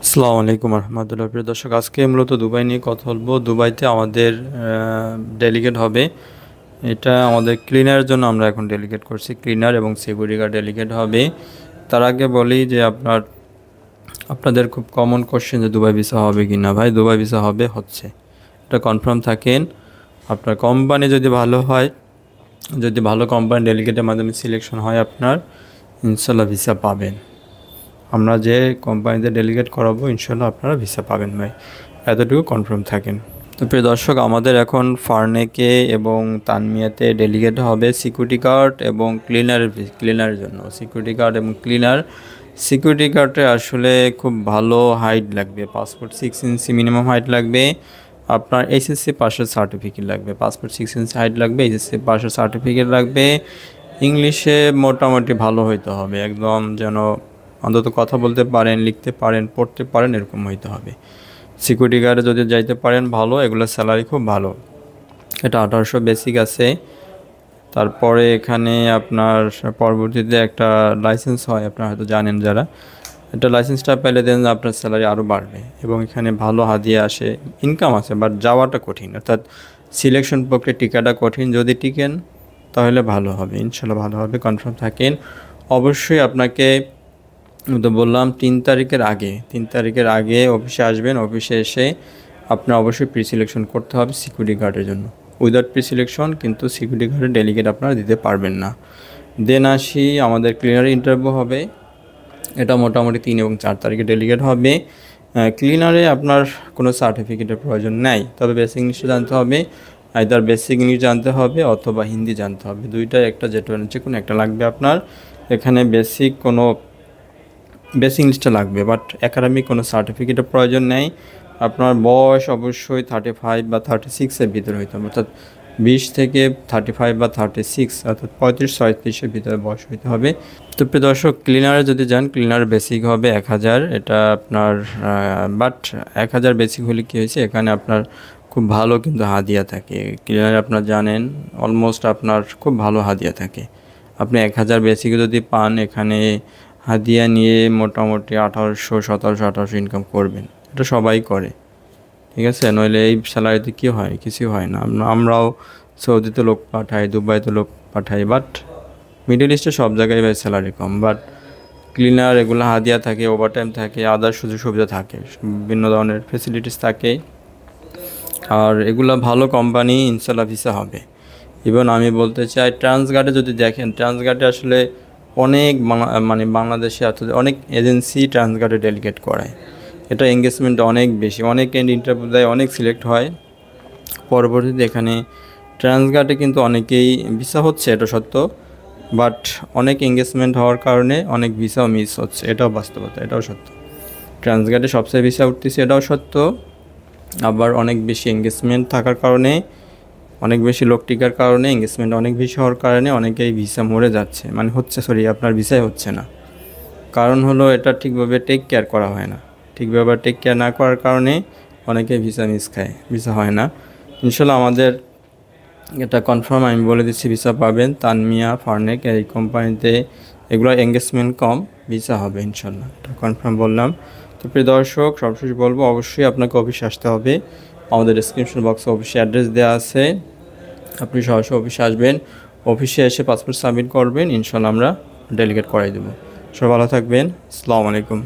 আসসালামু আলাইকুম রহমতুল্লাহ। প্রিয় দর্শক, আজকে মূলত দুবাই নিয়ে কথা বলবো। দুবাইতে আমাদের ডেলিগেট হবে। এটা আমাদের ক্লিনারের জন্য আমরা এখন ডেলিগেট করছি। ক্লিনার এবং সিকিউরিটি গার্ড ডেলিগেট হবে। তার আগে বলি যে আপনাদের খুব কমন কোশ্চেন যে দুবাই ভিসা হবে কি না। ভাই, দুবাই ভিসা হবে, হচ্ছে, এটা কনফার্ম থাকেন। আপনার কোম্পানি যদি ভালো হয়, যদি ভালো কোম্পানি ডেলিগেটের মাধ্যমে সিলেকশন হয়, আপনার ইনশাল্লাহ ভিসা পাবেন। আমরা যে কোম্পানিতে ডেলিগেট করাবো ইনশাল্লাহ আপনারা ভিসা পাবেন ভাই, এতটুকু কনফার্ম থাকেন। তো প্রিয় দর্শক, আমাদের এখন ফার্নেকে এবং তানমিয়াতে ডেলিগেট হবে সিকিউরিটি গার্ড এবং ক্লিনারের জন্য। সিকিউরিটি গার্ড এবং ক্লিনার। সিকিউরিটি গার্ডে আসলে খুব ভালো হাইট লাগবে, পাসপোর্ট 6 ইঞ্চি মিনিমাম হাইট লাগবে। আপনার এইচএসসি পাসের সার্টিফিকেট লাগবে, পাসপোর্ট 6 ইঞ্চি হাইট লাগবে, এইচএসসি পাসের সার্টিফিকেট লাগবে। ইংলিশে মোটামুটি ভালো হইতে হবে, একদম যেন অন্তত কথা বলতে পারেন, লিখতে পারেন, পড়তে পারেন, এরকম হইতে হবে। সিকিউরিটি গার্ডে যদি যাইতে পারেন ভালো, এগুলো স্যালারি খুব ভালো। এটা 1800 বেসিক আছে। তারপরে এখানে আপনার পরবর্তীতে একটা লাইসেন্স হয়, আপনারা হয়তো জানেন যারা। এটা লাইসেন্সটা পেলে দেন আপনার স্যালারি আরও বাড়বে এবং এখানে ভালো হাদিয়া আসে, ইনকাম আছে, বাট যাওয়াটা কঠিন, অর্থাৎ সিলেকশন প্রক্রিয়া টিকাটা কঠিন। যদি টিকেন তাহলে ভালো হবে, ইনশাল্লাহ ভালো হবে, কনফার্ম থাকেন। অবশ্যই আপনাকে তো বললাম 3 তারিখের আগে অফিসে আসবেন। অফিসে এসে আপনার অবশ্যই প্রি সিলেকশন করতে হবে সিকিউরিটি গার্ডের জন্য। উইদাউট প্রি সিলেকশন কিন্তু সিকিউরিটি গার্ডের ডেলিগেট আপনারা দিতে পারবেন না। দেন আসি, আমাদের ক্লিনার ইন্টারভিউ হবে। এটা মোটামুটি 3 এবং 4 তারিখে ডেলিগেট হবে। ক্লিনারে আপনার কোনো সার্টিফিকেটের প্রয়োজন নেই, তবে বেসিক ইংলিশটা জানতে হবে। আইদার বেসিক ইংলিশ জানতে হবে অথবা হিন্দি জানতে হবে, দুইটা একটা, যে কোনো একটা লাগবে আপনার। এখানে বেসিক ইংলিশটা লাগবে, বাট একাডেমিক কোনো সার্টিফিকেটের প্রয়োজন নেই। আপনার বয়স অবশ্যই 35 বা 36-এর ভিতরে হইতে হবে, অর্থাৎ 20 থেকে 35 বা 36, অর্থাৎ 35-36-এর ভিতরে বয়স হইতে হবে। তো প্রিয় দর্শক, ক্লিনারে যদি যান, ক্লিনার বেসিক হবে 1000। এটা আপনার বাট 1000 বেসিক হলে কী হয়েছে, এখানে আপনার খুব ভালো কিন্তু হাদিয়া থাকে। ক্লিনারে আপনার জানেন অলমোস্ট আপনার খুব ভালো হাদিয়া থাকে। আপনি 1000 বেসিকে যদি পান, এখানে হাদিয়া নিয়ে মোটামুটি 1800 ইনকাম করবেন। এটা সবাই করে, ঠিক আছে? নইলে এই স্যালারিতে কী হয়, কিছুই হয় না। আমরাও সৌদিতে লোক পাঠাই, দুবাইতে লোক পাঠাই, বাট মিডল ইস্টে সব জায়গায় ভাই স্যালারি কম। বাট ক্লিনার এগুলো হাদিয়া থাকে, ওভারটাইম থাকে, আদার সুযোগ সুবিধা থাকে, বিভিন্ন ধরনের ফেসিলিটিস থাকে। আর এগুলো ভালো কোম্পানি, ইনশাল্লাহ ভিসা হবে। ইভেন আমি বলতে চাই, ট্রান্সগার্ডে যদি দেখেন, ট্রান্সগার্ডে আসলে অনেক বাংলাদেশে অনেক এজেন্সি ট্রান্সগার্ডে ডেলিগেট করায়। এটা এঙ্গেজমেন্ট অনেক বেশি, অনেক ইন্টারভিউ দেয়, অনেক সিলেক্ট হয়। পরবর্তীতে এখানে ট্রান্সগার্ডে কিন্তু অনেকেই ভিসা হচ্ছে, এটা সত্য, বাট অনেক এঙ্গেজমেন্ট হওয়ার কারণে অনেক ভিসাও মিস হচ্ছে, এটাও বাস্তবতা, এটাও সত্য। ট্রান্সগার্ডে সবচেয়ে ভিসা উঠতেছে, এটাও সত্য। আবার অনেক বেশি এঙ্গেজমেন্ট থাকার কারণে, অনেক বেশি লোক টিকার কারণে, এঙ্গেজমেন্ট অনেক বেশি হওয়ার কারণে অনেকেই ভিসা মরে যাচ্ছে, আপনার ভিসাই হচ্ছে না। কারণ হলো এটা ঠিকভাবে টেক কেয়ার করা হয় না। ঠিকভাবে টেক কেয়ার না করার কারণে অনেকেই ভিসা মিস খায়, ভিসা হয় না। ইনশাল্লাহ আমাদের এটা কনফার্ম, আমি বলে দিচ্ছি, ভিসা পাবেন। তানমিয়া, ফার্নেক, এই কোম্পানিতে এগুলো এঙ্গেজমেন্ট কম, ভিসা হবে ইনশাল্লাহ, এটা কনফার্ম বললাম। তো প্রিয় দর্শক, সবশেষ বলবো, অবশ্যই আপনাকে অফিসে আসতে হবে। আমাদের ডেসক্রিপশন বক্সে অফিসে অ্যাড্রেস দেওয়া আছে, আপনি সরাসরি অফিসে আসবেন। অফিসে এসে পাসপোর্ট সাবমিট করবেন, ইনশাল্লাহ আমরা ডেলিগেট করাই দেবো। সবাই ভালো থাকবেন। আসসালামু আলাইকুম।